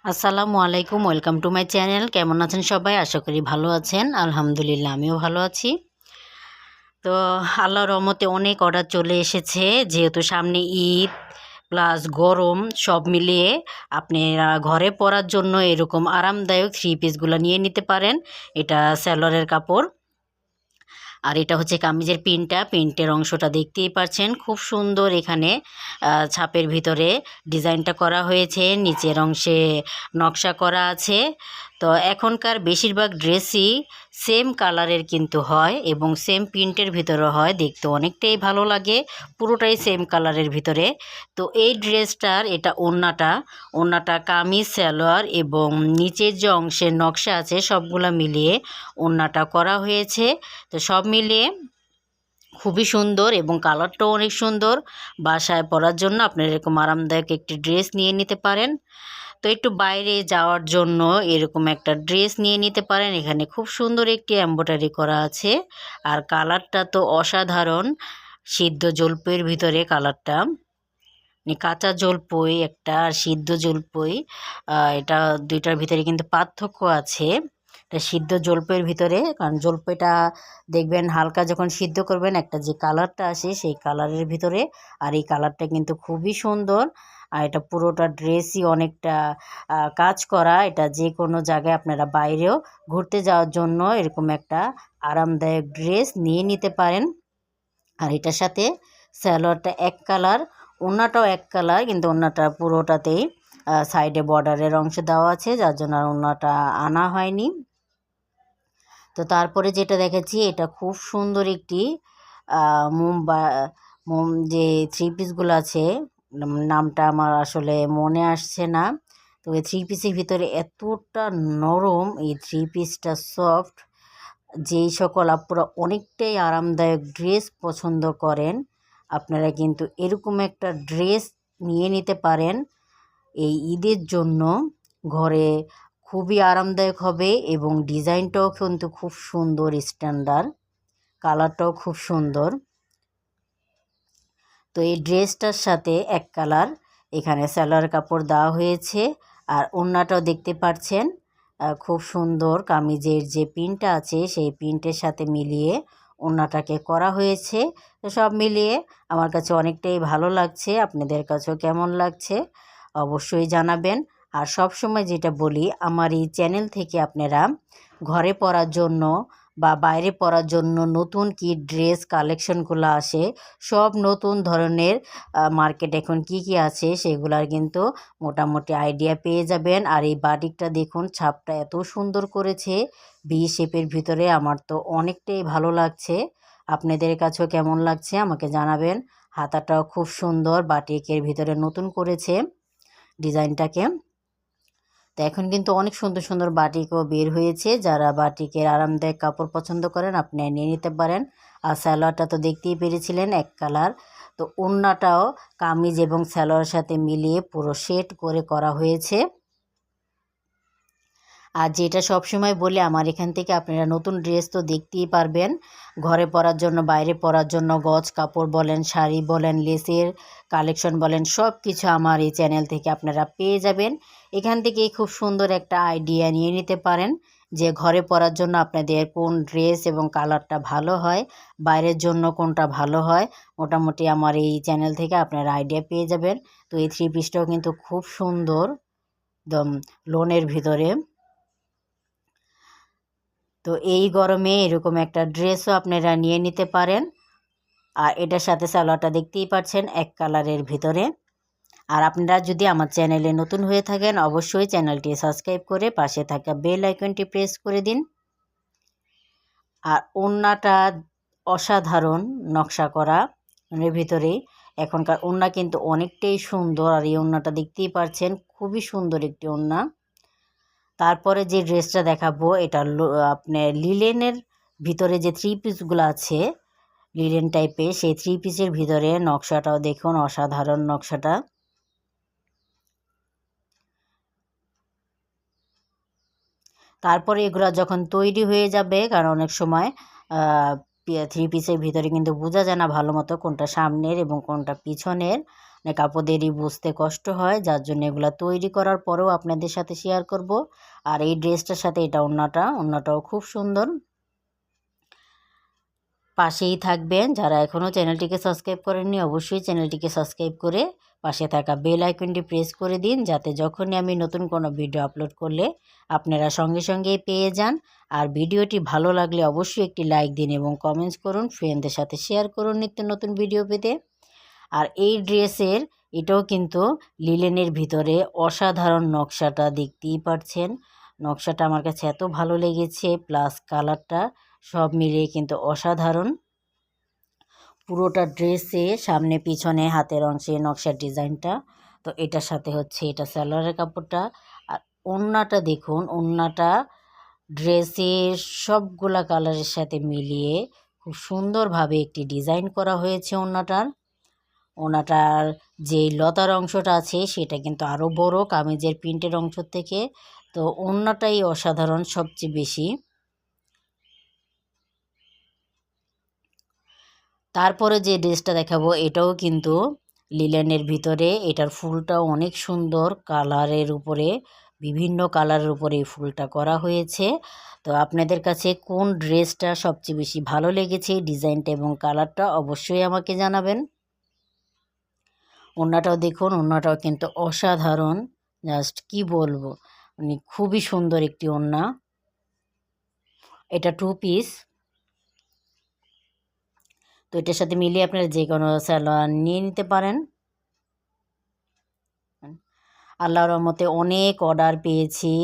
আসসালামু আলাইকুম, welcome to my channel. কেমন আছেন সবাই? আশা করি ভালো আছেন। আলহামদুলিল্লাহ আমিও ভালো আছি। তো আল্লাহর রহমতে অনেক অর্ডার চলে এসেছে, যেহেতু সামনে ঈদ প্লাস গরম সব মিলিয়ে আপনারা ঘরে পরার জন্য এরকম আরামদায়ক থ্রি পিসগুলো নিয়ে নিতে পারেন। এটা স্যালোয়ারের কাপড়, আর এটা হচ্ছে কামিজের প্রিন্টের অংশটা দেখতেই পাচ্ছেন। খুব সুন্দর এখানে ছাপের ভিতরে ডিজাইনটা করা হয়েছে, নিচের অংশে নকশা করা আছে। তো এখনকার বেশিরভাগ ড্রেসই সেম কালারের কিন্তু হয় এবং সেম প্রিন্টের ভিতরে হয়, দেখতে অনেকটাই ভালো লাগে, পুরোটাই সেম কালারের ভিতরে। তো এই ড্রেসটার এটা ওড়নাটা কামিজ সালোয়ার এবং নিচের যে অংশের নকশা আছে সবগুলা মিলিয়ে ওড়নাটা করা হয়েছে। তো সব মিলিয়ে খুবই সুন্দর এবং কালারটাও অনেক সুন্দর। বাসায় পরার জন্য আপনারা এরকম আরামদায়ক একটি ড্রেস নিয়ে নিতে পারেন। তো একটু বাইরে যাওয়ার জন্য এরকম একটা ড্রেস নিয়ে নিতে পারেন। এখানে খুব সুন্দর একটি এমব্রয়ডারি করা আছে, আর কালারটা তো অসাধারণ, সিদ্ধ জলপাইয়ের ভিতরে কালারটা, কাঁচা জলপাই একটা আর সিদ্ধ জলপাই, এটা দুইটার ভিতরে কিন্তু পার্থক্য আছে। এটা সিদ্ধ জলপাইয়ের ভিতরে, কারণ জলপাইটা দেখবেন হালকা যখন সিদ্ধ করবেন একটা যে কালারটা আসে সেই কালারের ভিতরে, আর এই কালারটা কিন্তু খুবই সুন্দর। আর এটা পুরোটা ড্রেসই অনেকটা কাজ করা। এটা যে কোনো জায়গায় আপনারা বাইরেও ঘুরতে যাওয়ার জন্য এরকম একটা আরামদায়ক ড্রেস নিয়ে নিতে পারেন। আর এটার সাথে সালোয়ারটা এক কালার, ওড়নাটাও এক কালার, কিন্তু ওড়নাটা পুরোটাতেই সাইডে বর্ডারের অংশ দেওয়া আছে, যার জন্য আর ওড়নাটা আনা হয়নি। তো তারপরে যেটা দেখেছি এটা খুব সুন্দর একটি যে থ্রি পিসগুলো আছে, নামটা আমার আসলে মনে আসছে না। তো এই থ্রি পিসের ভিতরে এতটা নরম, এই থ্রি পিসটা সফট, যেই সকল আপুরা অনেকটাই আরামদায়ক ড্রেস পছন্দ করেন আপনারা কিন্তু এরকম একটা ড্রেস নিয়ে নিতে পারেন এই ঈদের জন্য। ঘরে খুবই আরামদায়ক হবে এবং ডিজাইনটাও কিন্তু খুব সুন্দর, স্ট্যান্ডার্ড, কালারটাও খুব সুন্দর। তো এই ড্রেসটার সাথে এক কালার এখানে সালোয়ার কাপড় দেওয়া হয়েছে, আর ওড়নাটাও দেখতে পাচ্ছেন খুব সুন্দর, কামিজের যে প্রিন্টটা আছে সেই প্রিন্টের সাথে মিলিয়ে ওড়নাটাকে করা হয়েছে। তো সব মিলিয়ে আমার কাছে অনেকটাই ভালো লাগছে। আপনাদের কাছেও কেমন লাগছে অবশ্যই জানাবেন। আর সব সময় যেটা বলি, আমার এই চ্যানেল থেকে আপনারা ঘরে পরার জন্য বা বাইরে পরার জন্য নতুন কি ড্রেস কালেকশনগুলো আসে, সব নতুন ধরনের মার্কেট এখন কি কি আছে সেগুলার কিন্তু মোটামুটি আইডিয়া পেয়ে যাবেন। আর এই বাটিকটা দেখুন, ছাপটা এত সুন্দর করেছে ভি শেপের ভিতরে, আমার তো অনেকটাই ভালো লাগছে। আপনাদের কাছেও কেমন লাগছে আমাকে জানাবেন। হাতাটাও খুব সুন্দর, বাটিকের ভিতরে নতুন করেছে ডিজাইনটাকে। তো এখন কিন্তু অনেক সুন্দর সুন্দর বাটিকও বের হয়েছে, যারা বাটিকের আরামদায়ক কাপড় পছন্দ করেন আপনি নিয়ে নিতে পারেন। আর সালোয়ারটা তো দেখতেই পেরেছিলেন এক কালার। তো ওড়নাটাও কামিজ এবং সালোয়ারের সাথে মিলিয়ে পুরো সেট করে করা হয়েছে। আর যেটা সবসময় বলি, আমার এখান থেকে আপনারা নতুন ড্রেস তো দেখতেই পারবেন, ঘরে পরার জন্য বাইরে পরার জন্য গজ কাপড় বলেন, শাড়ি বলেন, লেসের কালেকশন বলেন, সব কিছু আমার এই চ্যানেল থেকে আপনারা পেয়ে যাবেন। এখান থেকেই খুব সুন্দর একটা আইডিয়া নিয়ে নিতে পারেন যে ঘরে পরার জন্য আপনাদের কোন ড্রেস এবং কালারটা ভালো হয়, বাইরের জন্য কোনটা ভালো হয়। মোটামুটি আমার এই চ্যানেল থেকে আপনারা আইডিয়া পেয়ে যাবেন। তো এই থ্রি পিসটাও কিন্তু খুব সুন্দর, একদম লোনের ভিতরে। তো এই গরমে এরকম একটা ড্রেসও আপনারা নিয়ে নিতে পারেন। আর এটার সাথে সালোয়ারটা দেখতেই পাচ্ছেন এক কালারের ভিতরে। আর আপনারা যদি আমার চ্যানেলে নতুন হয়ে থাকেন অবশ্যই চ্যানেলটি সাবস্ক্রাইব করে পাশে থাকা বেল আইকনটি প্রেস করে দিন। আর ওড়নাটা অসাধারণ নকশা করা, এর ভিতরে এখনকার ওড়না কিন্তু অনেকটাই সুন্দর। আর এই ওড়নাটা দেখতেই পাচ্ছেন খুবই সুন্দর একটি ওড়না। তারপরে যে ড্রেসটা দেখাবো এটা আপনার লিলেনের ভিতরে যে থ্রি পিসগুলো আছে, লিলেন টাইপের, সেই থ্রি পিসের ভিতরে নকশাটাও দেখুন, অসাধারণ নকশাটা। তারপরে এগুলো যখন তৈরি হয়ে যাবে, কারণ অনেক সময় থ্রি পিসের ভিতরে কিন্তু বোঝা যায় না ভালো মতো কোনটা সামনের এবং কোনটা পিছনের। অনেক আপুদেরই বুঝতে কষ্ট হয়, যার জন্য এগুলা তৈরি করার পরেও আপনাদের সাথে শেয়ার করব। আর এই ড্রেসটার সাথে এটা ওড়নাটাও খুব সুন্দর। পাশেই থাকবেন। যারা এখনও চ্যানেলটিকে সাবস্ক্রাইব করেননি অবশ্যই চ্যানেলটিকে সাবস্ক্রাইব করে পাশে থাকা বেল আইকনটি প্রেস করে দিন, যাতে যখনই আমি নতুন কোনো ভিডিও আপলোড করলে আপনারা সঙ্গে সঙ্গেই পেয়ে যান। আর ভিডিওটি ভালো লাগলে অবশ্যই একটি লাইক দিন এবং কমেন্টস করুন, ফ্রেন্ডদের সাথে শেয়ার করুন নিত্য নতুন ভিডিও পেতে। আর এই ড্রেসের এটাও কিন্তু লিলেনের ভিতরে অসাধারণ নকশাটা দেখতেই পাচ্ছেন। নকশাটা আমার কাছে এত ভালো লেগেছে, প্লাস কালারটা সব মিলিয়ে কিন্তু অসাধারণ। পুরোটা ড্রেসে সামনে পিছনে হাতের অংশে নকশার ডিজাইনটা। তো এটার সাথে হচ্ছে এটা সালোয়ারের কাপড়টা। আর ওড়নাটা দেখুন, ওড়নাটা ড্রেসের সবগুলা কালারের সাথে মিলিয়ে খুব সুন্দরভাবে একটি ডিজাইন করা হয়েছে ওড়নাটার যে লতার অংশটা আছে সেটা কিন্তু আরও বড় কামিজের প্রিন্টের অংশ থেকে। তো ওড়নাটাই অসাধারণ সবচেয়ে বেশি। তারপরে যে ড্রেসটা দেখাবো এটাও কিন্তু লিলেনের ভিতরে। এটার ফুলটাও অনেক সুন্দর, কালারের উপরে বিভিন্ন কালারের উপরে এই ফুলটা করা হয়েছে। তো আপনাদের কাছে কোন ড্রেসটা সবচেয়ে বেশি ভালো লেগেছে, ডিজাইনটা এবং কালারটা অবশ্যই আমাকে জানাবেন। ওড়নাটাও দেখুন, ওড়নাটাও কিন্তু অসাধারণ, জাস্ট কি বলবো, মানে খুবই সুন্দর একটি ওড়না। এটা 2 পিস। তো এটার সাথে মিলিয়ে আপনারা যে কোনো সালোয়ার নিয়ে নিতে পারেন। আল্লাহর রহমতে অনেক অর্ডার পেয়েছি।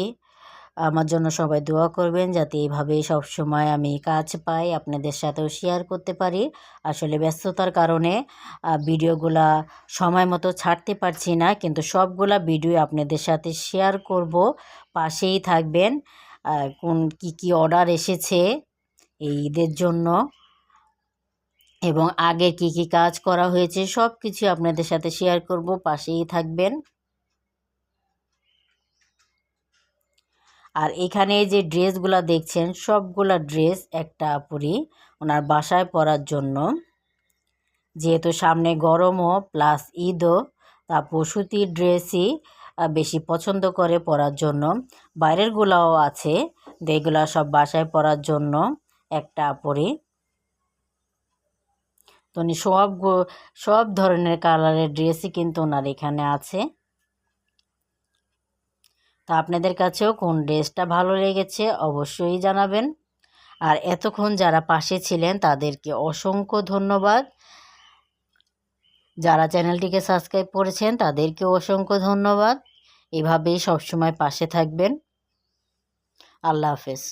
আমার জন্য সবাই দোয়া করবেন যাতে এইভাবে সবসময় আমি কাজ পাই, আপনাদের সাথেও শেয়ার করতে পারি। আসলে ব্যস্ততার কারণে ভিডিওগুলা সময় মতো ছাড়তে পারছি না, কিন্তু সবগুলা ভিডিও আপনাদের সাথে শেয়ার করব। পাশেই থাকবেন। কোন কি অর্ডার এসেছে এই ঈদের জন্য এবং আগে কি কাজ করা হয়েছে সব কিছু আপনাদের সাথে শেয়ার করব, পাশেই থাকবেন। আর এখানে যে ড্রেসগুলা দেখছেন সবগুলা ড্রেস একটা আপুরি ওনার বাসায় পরার জন্য, যেহেতু সামনে গরমও প্লাস ঈদও, তা সুতির ড্রেসই বেশি পছন্দ করে পরার জন্য। বাইরেরগুলাও আছে, এগুলা সব বাসায় পরার জন্য একটা আপুরি। তো উনি সব ধরনের কালারের ড্রেসই কিন্তু ওনার এখানে আছে। তা আপনাদের কাছেও কোন ড্রেসটা ভালো লেগেছে অবশ্যই জানাবেন। আর এতক্ষণ যারা পাশে ছিলেন তাদেরকে অসংখ্য ধন্যবাদ। যারা চ্যানেলটিকে সাবস্ক্রাইব করেছেন তাদেরকেও অসংখ্য ধন্যবাদ। এভাবেই সবসময় পাশে থাকবেন। আল্লাহ হাফেজ।